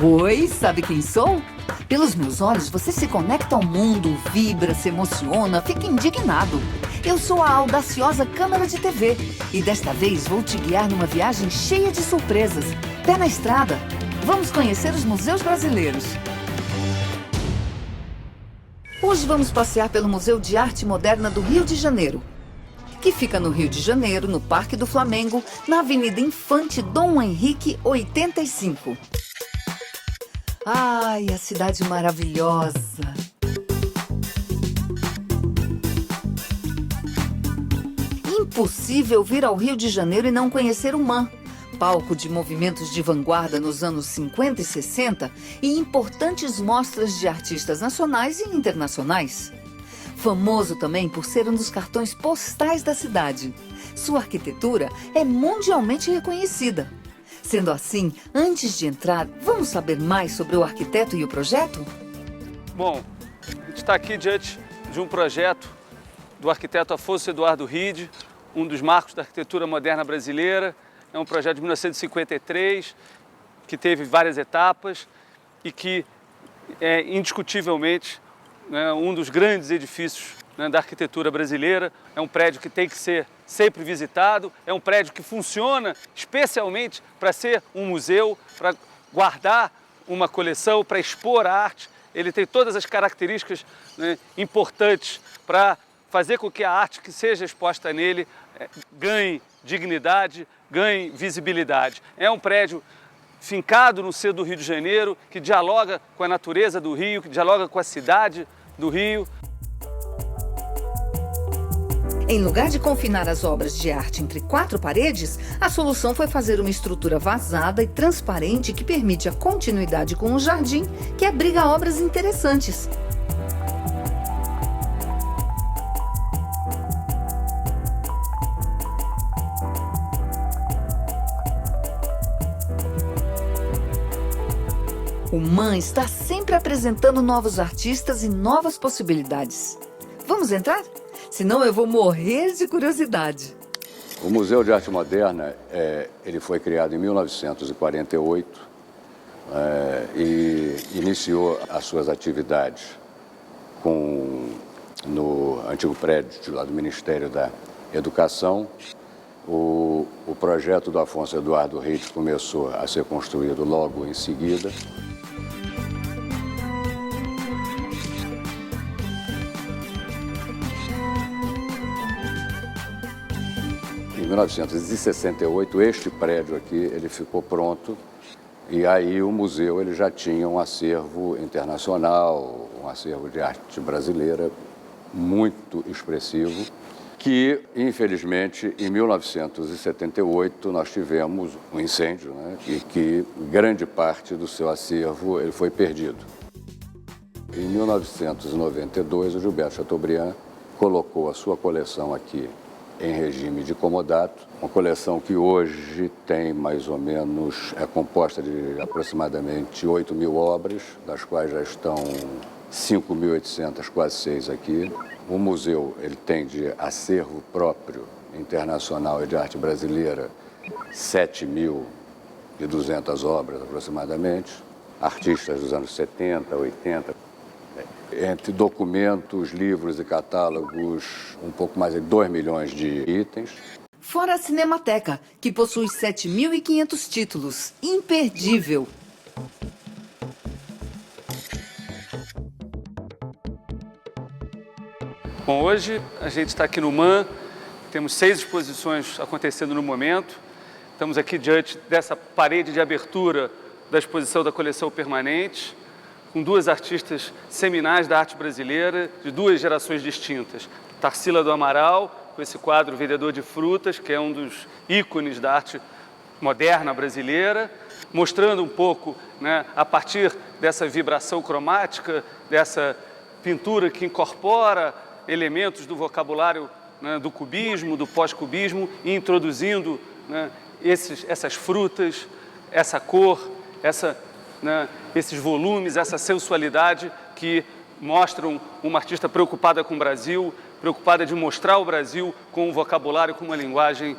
Oi, sabe quem sou? Pelos meus olhos, você se conecta ao mundo, vibra, se emociona, fica indignado. Eu sou a audaciosa câmera de TV e desta vez vou te guiar numa viagem cheia de surpresas. Pé na estrada. Vamos conhecer os museus brasileiros. Hoje vamos passear pelo Museu de Arte Moderna do Rio de Janeiro, que fica no Rio de Janeiro, no Parque do Flamengo, na Avenida Infante Dom Henrique 85. Ai, a cidade maravilhosa! Impossível vir ao Rio de Janeiro e não conhecer o MAM, palco de movimentos de vanguarda nos anos 50 e 60 e importantes mostras de artistas nacionais e internacionais. Famoso também por ser um dos cartões postais da cidade. Sua arquitetura é mundialmente reconhecida. Sendo assim, antes de entrar, vamos saber mais sobre o arquiteto e o projeto? Bom, a gente está aqui diante de um projeto do arquiteto Afonso Eduardo Ride, um dos marcos da arquitetura moderna brasileira. É um projeto de 1953, que teve várias etapas e que é indiscutivelmente um dos grandes edifícios da arquitetura brasileira. É um prédio que tem que ser sempre visitado, é um prédio que funciona especialmente para ser um museu, para guardar uma coleção, para expor arte. Ele tem todas as características importantes para fazer com que a arte que seja exposta nele ganhe dignidade, ganhe visibilidade. É um prédio fincado no centro do Rio de Janeiro, que dialoga com a natureza do Rio, que dialoga com a cidade do Rio. Em lugar de confinar as obras de arte entre 4 paredes, a solução foi fazer uma estrutura vazada e transparente que permite a continuidade com o jardim, que abriga obras interessantes. O MAM está sempre apresentando novos artistas e novas possibilidades. Vamos entrar? Senão eu vou morrer de curiosidade. O Museu de Arte Moderna ele foi criado em 1948 e iniciou as suas atividades no antigo prédio lá do Ministério da Educação. O projeto do Afonso Eduardo Ride começou a ser construído logo em seguida. Em 1968, este prédio aqui ele ficou pronto e aí o museu ele já tinha um acervo internacional, um acervo de arte brasileira muito expressivo, que, infelizmente, em 1978 nós tivemos um incêndio, e que grande parte do seu acervo ele foi perdido. Em 1992, o Gilberto Chateaubriand colocou a sua coleção aqui em regime de comodato, uma coleção que hoje tem mais ou menos, é composta de aproximadamente 8.000 obras, das quais já estão 5.800, quase 6 aqui. O museu ele tem de acervo próprio internacional e de arte brasileira 7.200 obras aproximadamente, artistas dos anos 70, 80, entre documentos, livros e catálogos, um pouco mais de 2 milhões de itens. Fora a Cinemateca, que possui 7.500 títulos. Imperdível! Bom, hoje a gente está aqui no MAM, temos 6 exposições acontecendo no momento. Estamos aqui diante dessa parede de abertura da exposição da coleção permanente, com 2 artistas seminais da arte brasileira, de 2 gerações distintas. Tarsila do Amaral, com esse quadro Vendedor de Frutas, que é um dos ícones da arte moderna brasileira, mostrando um pouco, a partir dessa vibração cromática, dessa pintura que incorpora elementos do vocabulário do cubismo, do pós-cubismo, e introduzindo essas frutas, essa cor, esses volumes, essa sensualidade que mostram uma artista preocupada com o Brasil, preocupada de mostrar o Brasil com um vocabulário, com uma linguagem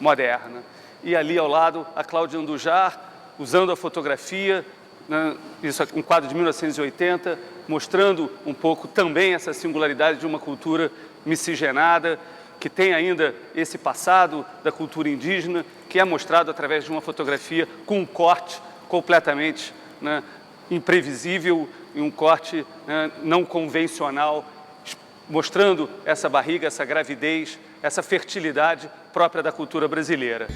moderna. E ali ao lado, a Cláudia Andujar, usando a fotografia né, isso é um quadro de 1980, mostrando um pouco também essa singularidade de uma cultura miscigenada, que tem ainda esse passado da cultura indígena, que é mostrado através de uma fotografia com um corte completamente, né, imprevisível e um corte, né, não convencional, mostrando essa barriga, essa gravidez, essa fertilidade própria da cultura brasileira.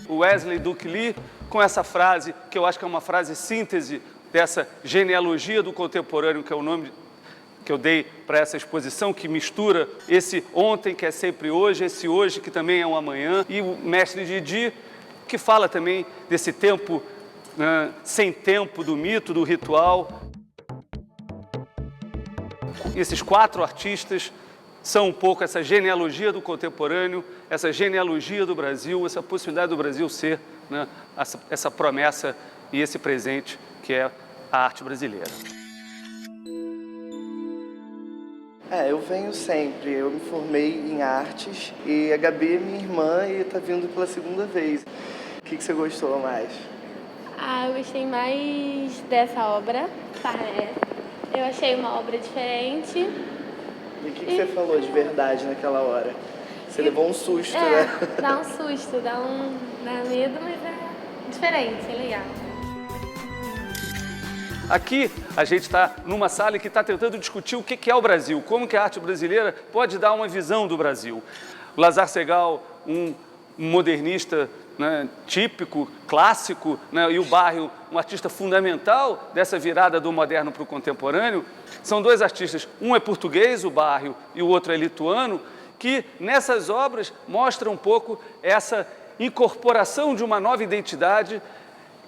O Wesley Duke Lee, com essa frase, que eu acho que é uma frase síntese dessa genealogia do contemporâneo, que é o nome que eu dei para essa exposição, que mistura esse ontem, que é sempre hoje, esse hoje, que também é um amanhã, e o mestre Didi, que fala também desse tempo, né, sem tempo, do mito, do ritual. Esses 4 artistas são um pouco essa genealogia do contemporâneo, essa genealogia do Brasil, essa possibilidade do Brasil ser, né, essa promessa e esse presente que é a arte brasileira. Eu venho sempre. Eu me formei em artes e a Gabi é minha irmã e está vindo pela segunda vez. O que você gostou mais? Eu gostei mais dessa obra, Paré. Eu achei uma obra diferente. E o que você falou de verdade naquela hora? Você levou um susto, né? Dá um susto, dá medo, mas é diferente, é legal. Aqui a gente está numa sala que está tentando discutir o que é o Brasil, como que a arte brasileira pode dar uma visão do Brasil. O Lazar Segal, um modernista, né, típico, clássico, né, e o Barrio, um artista fundamental dessa virada do moderno para o contemporâneo, são 2 artistas, um é português, o Barrio, e o outro é lituano, que nessas obras mostram um pouco essa incorporação de uma nova identidade,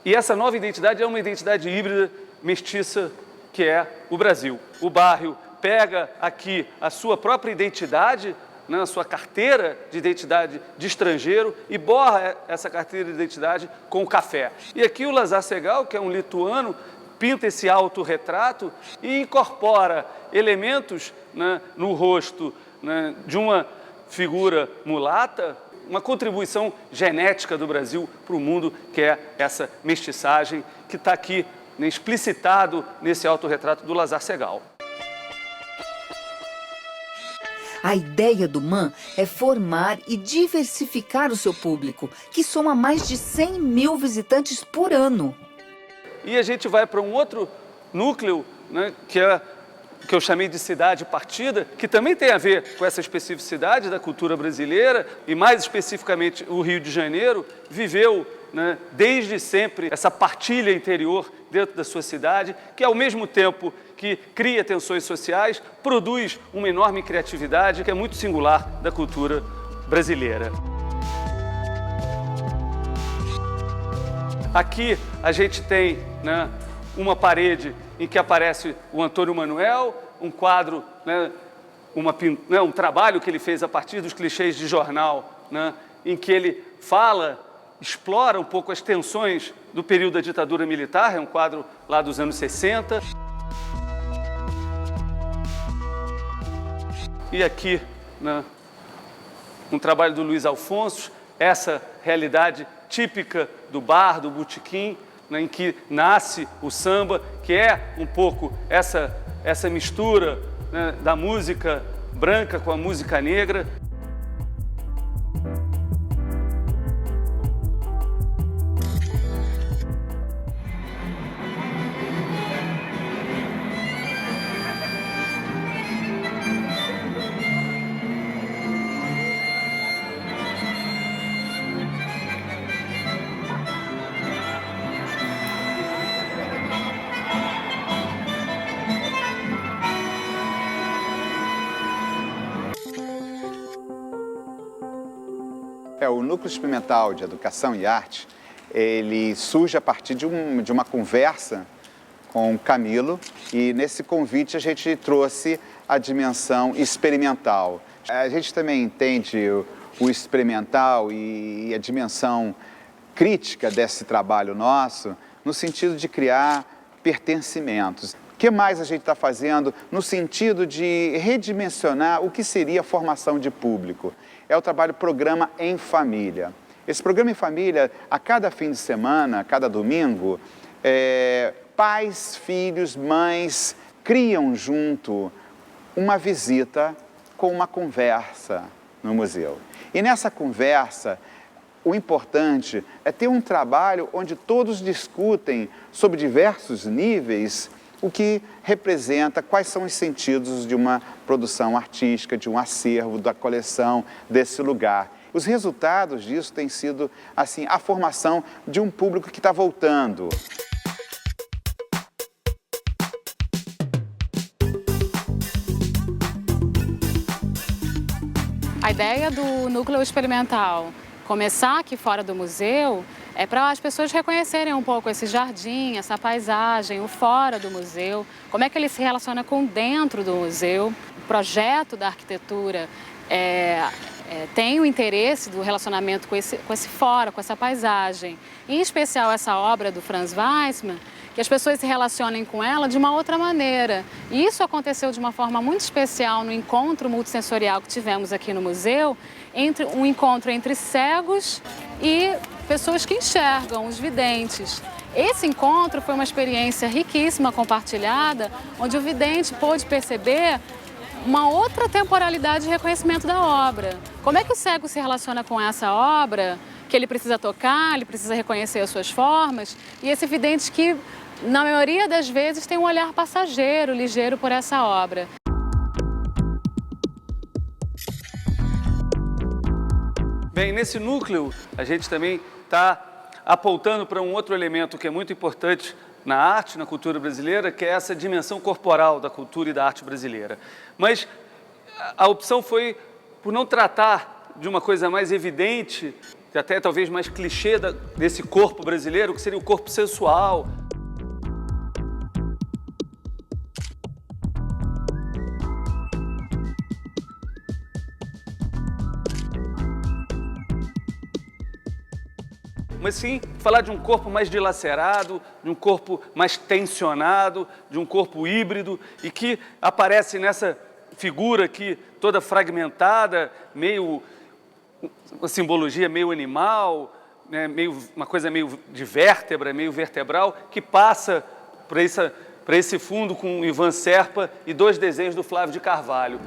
e essa nova identidade é uma identidade híbrida, mestiça, que é o Brasil. O Barrio pega aqui a sua própria identidade, né, a sua carteira de identidade de estrangeiro e borra essa carteira de identidade com o café. E aqui o Lazar Segal, que é um lituano, pinta esse autorretrato e incorpora elementos, né, no rosto, né, de uma figura mulata, uma contribuição genética do Brasil para o mundo, que é essa mestiçagem que está aqui, né, explicitado nesse autorretrato do Lazar Segal. A ideia do MAM é formar e diversificar o seu público, que soma mais de 100 mil visitantes por ano. E a gente vai para um outro núcleo, né, que eu chamei de cidade partida, que também tem a ver com essa especificidade da cultura brasileira, e mais especificamente o Rio de Janeiro viveu, né, desde sempre essa partilha interior dentro da sua cidade, que ao mesmo tempo que cria tensões sociais, produz uma enorme criatividade que é muito singular da cultura brasileira. Aqui a gente tem, né, uma parede em que aparece o Antônio Manuel, um quadro, né, um trabalho que ele fez a partir dos clichês de jornal, né, em que ele explora um pouco as tensões do período da ditadura militar, é um quadro lá dos anos 60. E aqui, né, um trabalho do Luiz Alfonso, essa realidade típica do bar, do botequim, né, em que nasce o samba, que é um pouco essa mistura, né, da música branca com a música negra. O Núcleo Experimental de Educação e Arte, ele surge a partir de uma conversa com o Camilo, e nesse convite a gente trouxe a dimensão experimental. A gente também entende o experimental e a dimensão crítica desse trabalho nosso no sentido de criar pertencimentos. O que mais a gente está fazendo no sentido de redimensionar o que seria a formação de público? É o trabalho Programa em Família. Esse programa em família, a cada fim de semana, a cada domingo, pais, filhos, mães criam junto uma visita com uma conversa no museu. E nessa conversa, o importante é ter um trabalho onde todos discutem sobre diversos níveis o que representa, quais são os sentidos de uma produção artística, de um acervo, da coleção desse lugar. Os resultados disso têm sido, assim, a formação de um público que está voltando. A ideia do núcleo experimental começar aqui fora do museu é para as pessoas reconhecerem um pouco esse jardim, essa paisagem, o fora do museu, como é que ele se relaciona com dentro do museu. O projeto da arquitetura tem o interesse do relacionamento com esse fora, com essa paisagem. Em especial essa obra do Franz Weissmann, que as pessoas se relacionem com ela de uma outra maneira. E isso aconteceu de uma forma muito especial no encontro multissensorial que tivemos aqui no museu, um encontro entre cegos e pessoas que enxergam, os videntes. Esse encontro foi uma experiência riquíssima, compartilhada, onde o vidente pôde perceber uma outra temporalidade de reconhecimento da obra. Como é que o cego se relaciona com essa obra, que ele precisa tocar, ele precisa reconhecer as suas formas, e esse vidente que, na maioria das vezes, tem um olhar passageiro, ligeiro por essa obra. Bem, nesse núcleo, a gente também está apontando para um outro elemento que é muito importante na arte, na cultura brasileira, que é essa dimensão corporal da cultura e da arte brasileira. Mas a opção foi por não tratar de uma coisa mais evidente, até talvez mais clichê desse corpo brasileiro, que seria o corpo sensual. Mas sim falar de um corpo mais dilacerado, de um corpo mais tensionado, de um corpo híbrido e que aparece nessa figura aqui toda fragmentada, meio uma simbologia meio animal, né, uma coisa meio de vértebra, meio vertebral, que passa para esse fundo com Ivan Serpa e 2 desenhos do Flávio de Carvalho.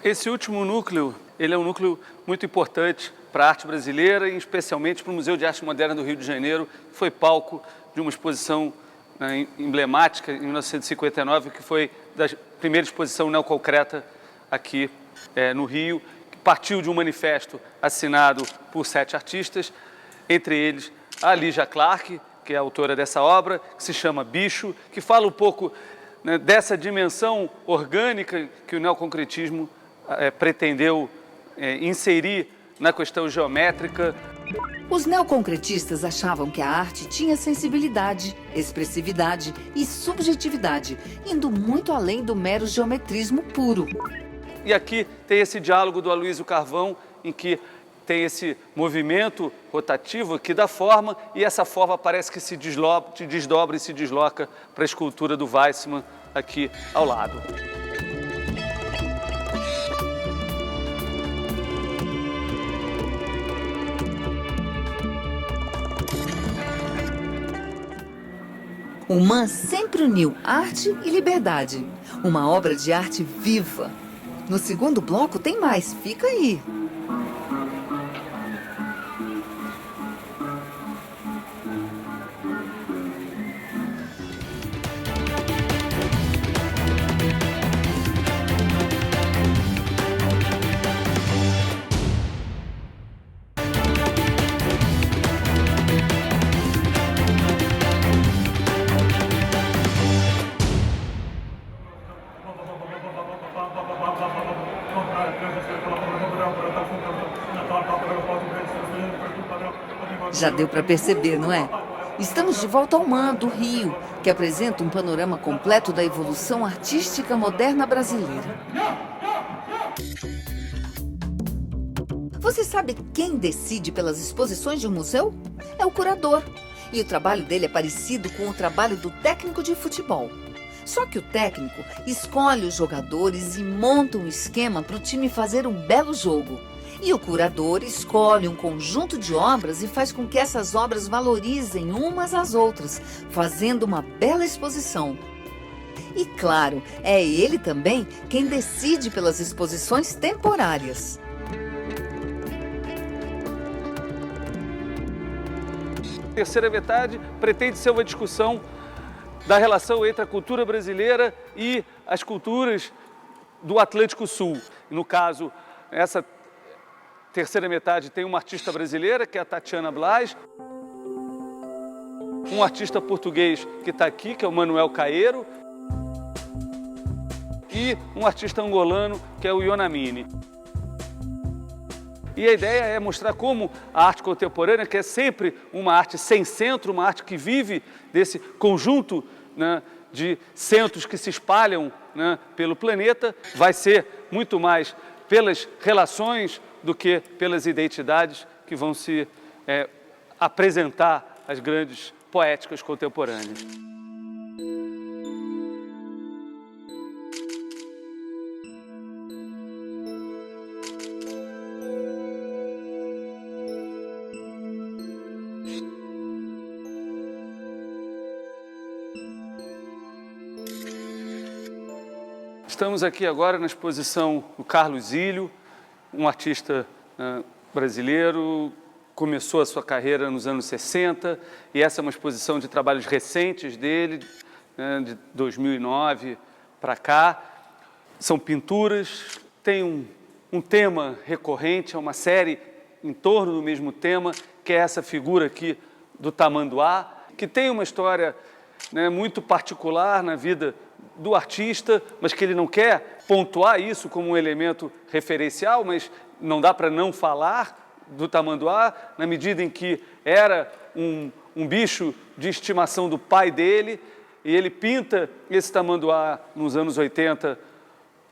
Esse último núcleo, ele é um núcleo muito importante para a arte brasileira e especialmente para o Museu de Arte Moderna do Rio de Janeiro, que foi palco de uma exposição emblemática em 1959, que foi da primeira exposição neoconcreta aqui no Rio, que partiu de um manifesto assinado por 7 artistas, entre eles a Lígia Clark, que é a autora dessa obra, que se chama Bicho, que fala um pouco, né, dessa dimensão orgânica que o neoconcretismo pretendeu inserir na questão geométrica. Os neoconcretistas achavam que a arte tinha sensibilidade, expressividade e subjetividade, indo muito além do mero geometrismo puro. E aqui tem esse diálogo do Aloysio Carvão, em que tem esse movimento rotativo que dá forma, e essa forma parece que se desdobra e se desloca para a escultura do Weissmann aqui ao lado. O Mann sempre uniu arte e liberdade. Uma obra de arte viva. No segundo bloco tem mais, fica aí. Já deu para perceber, não é? Estamos de volta ao Mann, do Rio, que apresenta um panorama completo da evolução artística moderna brasileira. Você sabe quem decide pelas exposições de um museu? É o curador. E o trabalho dele é parecido com o trabalho do técnico de futebol. Só que o técnico escolhe os jogadores e monta um esquema para o time fazer um belo jogo. E o curador escolhe um conjunto de obras e faz com que essas obras valorizem umas às outras, fazendo uma bela exposição. E claro, é ele também quem decide pelas exposições temporárias. A terceira metade pretende ser uma discussão da relação entre a cultura brasileira e as culturas do Atlântico Sul. No caso, essa terceira metade tem uma artista brasileira, que é a Tatiana Blas, um artista português que está aqui, que é o Manuel Caeiro, e um artista angolano, que é o Ionamine. E a ideia é mostrar como a arte contemporânea, que é sempre uma arte sem centro, uma arte que vive desse conjunto, né, de centros que se espalham, né, pelo planeta, vai ser muito mais pelas relações do que pelas identidades que vão se apresentar às grandes poéticas contemporâneas. Estamos aqui agora na exposição do Carlos Ilho, um artista brasileiro, começou a sua carreira nos anos 60 e essa é uma exposição de trabalhos recentes dele, de 2009 para cá. São pinturas, tem um tema recorrente, é uma série em torno do mesmo tema, que é essa figura aqui do tamanduá, que tem uma história, né, muito particular na vida do artista, mas que ele não quer pontuar isso como um elemento referencial, mas não dá para não falar do tamanduá, na medida em que era um bicho de estimação do pai dele, e ele pinta esse tamanduá nos anos 80,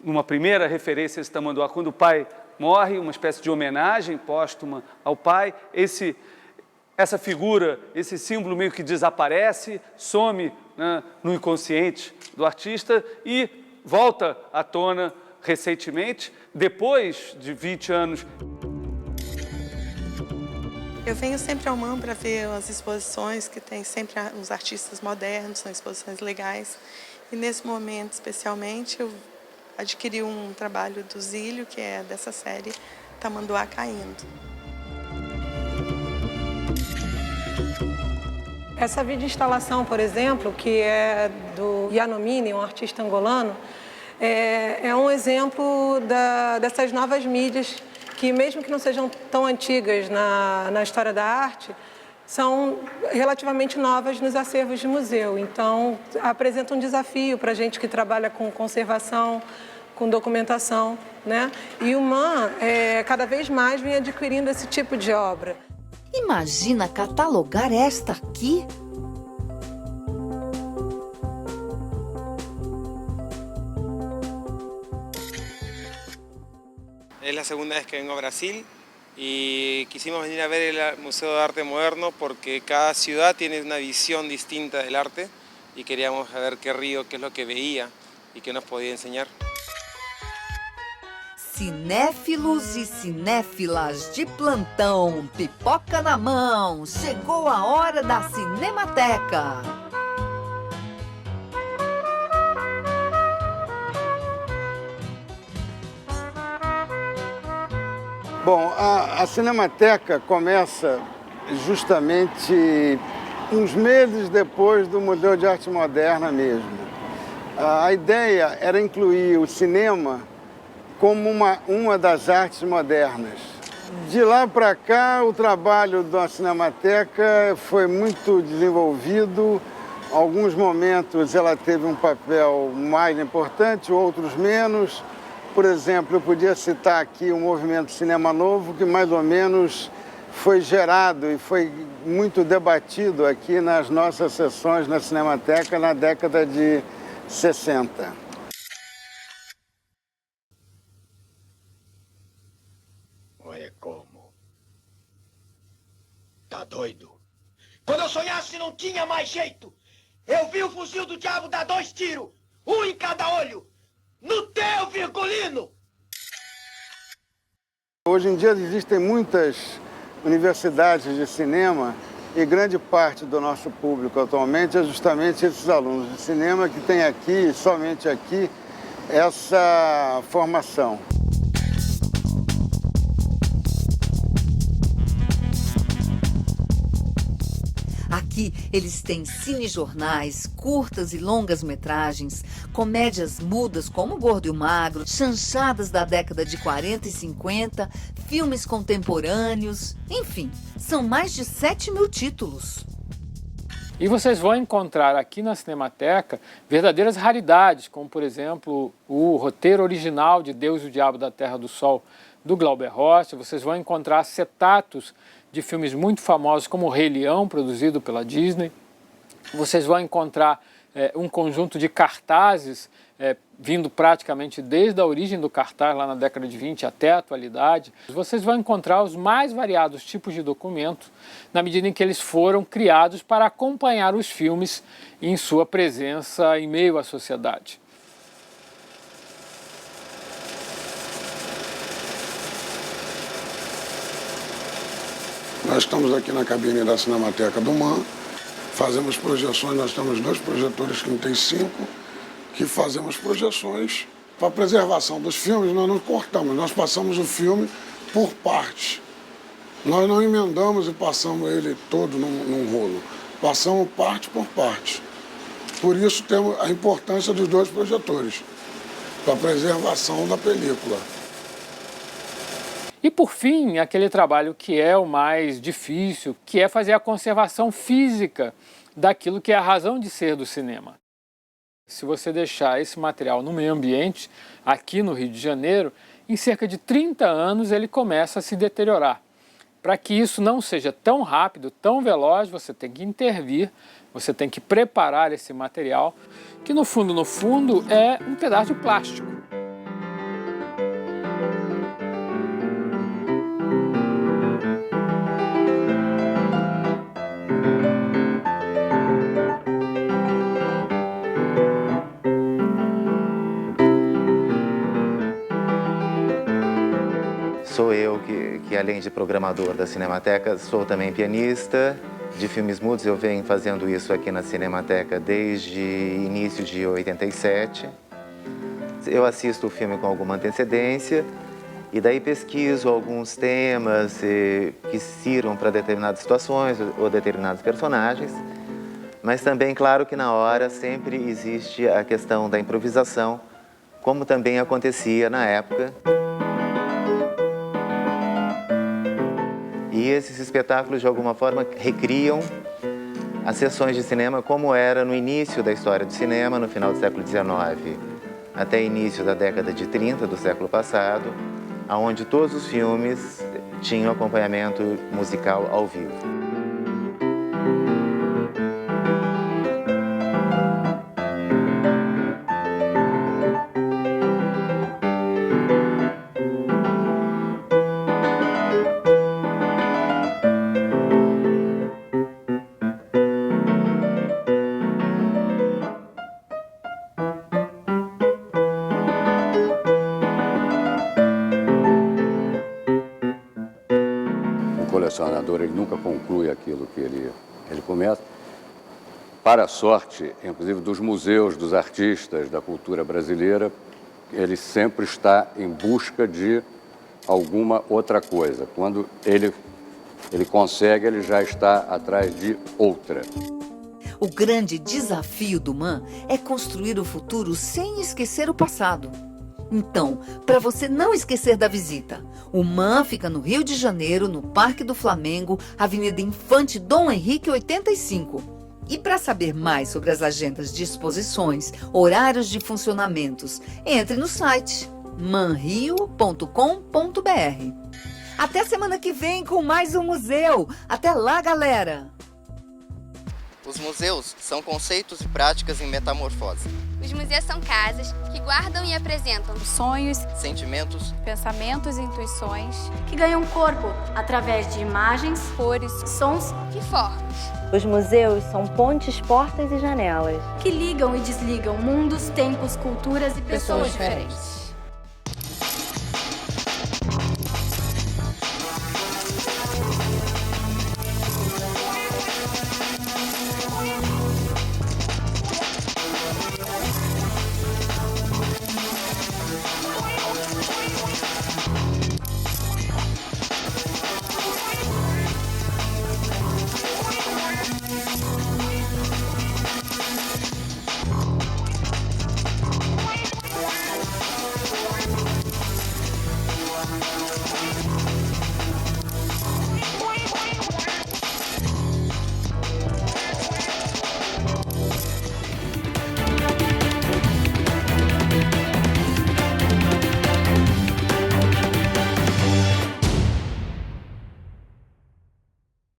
numa primeira referência a esse tamanduá, quando o pai morre, uma espécie de homenagem póstuma ao pai. Essa figura, esse símbolo meio que desaparece, some, né, no inconsciente do artista e volta à tona recentemente, depois de 20 anos. Eu venho sempre ao MAM para ver as exposições, que tem sempre os artistas modernos, são exposições legais. E nesse momento, especialmente, eu adquiri um trabalho do Zílio, que é dessa série Tamanduá Caindo. Essa videoinstalação, por exemplo, que é do Ionamine, um artista angolano, é um exemplo dessas novas mídias que, mesmo que não sejam tão antigas na história da arte, são relativamente novas nos acervos de museu. Então, apresenta um desafio para a gente que trabalha com conservação, com documentação, né? E o MAM, cada vez mais, vem adquirindo esse tipo de obra. Imagina catalogar esta aqui? Es la segunda vez que vengo a Brasil y quisimos venir a ver el Museo de Arte Moderno porque cada ciudad tiene una visión distinta del arte y queríamos saber qué Río, qué es lo que veía y qué nos podía enseñar. Cinéfilos e cinéfilas de plantão, pipoca na mão, chegou a hora da Cinemateca. Bom, a Cinemateca começa justamente uns meses depois do Museu de Arte Moderna mesmo. A ideia era incluir o cinema como uma das artes modernas. De lá para cá, o trabalho da Cinemateca foi muito desenvolvido. Em alguns momentos ela teve um papel mais importante, outros menos. Por exemplo, eu podia citar aqui o movimento Cinema Novo, que mais ou menos foi gerado e foi muito debatido aqui nas nossas sessões na Cinemateca na década de 60. Oye, ¿cómo? Tá doido? Quando eu sonhasse não tinha mais jeito. Eu vi o fuzil do diabo dar 2 tiros, um em cada olho. No teu, Virgulino! Hoje em dia existem muitas universidades de cinema e grande parte do nosso público atualmente é justamente esses alunos de cinema que têm aqui, somente aqui, essa formação. Aqui eles têm cinejornais, curtas e longas metragens, comédias mudas como O Gordo e o Magro, chanchadas da década de 40 e 50, filmes contemporâneos, enfim, são mais de 7.000 títulos. E vocês vão encontrar aqui na Cinemateca verdadeiras raridades, como por exemplo o roteiro original de Deus e o Diabo da Terra do Sol, do Glauber Rocha. Vocês vão encontrar acetatos de filmes muito famosos como O Rei Leão, produzido pela Disney. Vocês vão encontrar um conjunto de cartazes vindo praticamente desde a origem do cartaz, lá na década de 20 até a atualidade. Vocês vão encontrar os mais variados tipos de documentos, na medida em que eles foram criados para acompanhar os filmes em sua presença em meio à sociedade. Nós estamos aqui na cabine da Cinemateca do MAN, fazemos projeções, nós temos 2 projetores que não tem 5, que fazemos projeções para a preservação dos filmes. Nós não cortamos, nós passamos o filme por partes. Nós não emendamos e passamos ele todo num rolo, passamos parte por parte. Por isso temos a importância dos 2 projetores, para a preservação da película. E por fim, aquele trabalho que é o mais difícil, que é fazer a conservação física daquilo que é a razão de ser do cinema. Se você deixar esse material no meio ambiente, aqui no Rio de Janeiro, em cerca de 30 anos ele começa a se deteriorar. Para que isso não seja tão rápido, tão veloz, você tem que intervir, você tem que preparar esse material, que no fundo é um pedaço de plástico. Sou eu que além de programador da Cinemateca, sou também pianista de filmes mudos. Eu venho fazendo isso aqui na Cinemateca desde início de 87. Eu assisto o filme com alguma antecedência e daí pesquiso alguns temas que sirvam para determinadas situações ou determinados personagens. Mas também, claro que na hora sempre existe a questão da improvisação, como também acontecia na época. E esses espetáculos, de alguma forma, recriam as sessões de cinema como era no início da história do cinema, no final do século XIX, até início da década de 30 do século passado, onde todos os filmes tinham acompanhamento musical ao vivo. Colecionador, ele nunca conclui aquilo que ele começa. Para a sorte, inclusive, dos museus, dos artistas, da cultura brasileira, ele sempre está em busca de alguma outra coisa. Quando ele consegue, ele já está atrás de outra. O grande desafio do MAN é construir o futuro sem esquecer o passado. Então, para você não esquecer da visita, o MAN fica no Rio de Janeiro, no Parque do Flamengo, Avenida Infante Dom Henrique 85. E para saber mais sobre as agendas de exposições, horários de funcionamentos, entre no site manrio.com.br. Até semana que vem com mais um museu. Até lá, galera! Os museus são conceitos e práticas em metamorfose. Os museus são casas que guardam e apresentam sonhos, sentimentos, pensamentos e intuições que ganham corpo através de imagens, cores, sons e formas. Os museus são pontes, portas e janelas que ligam e desligam mundos, tempos, culturas e pessoas diferentes.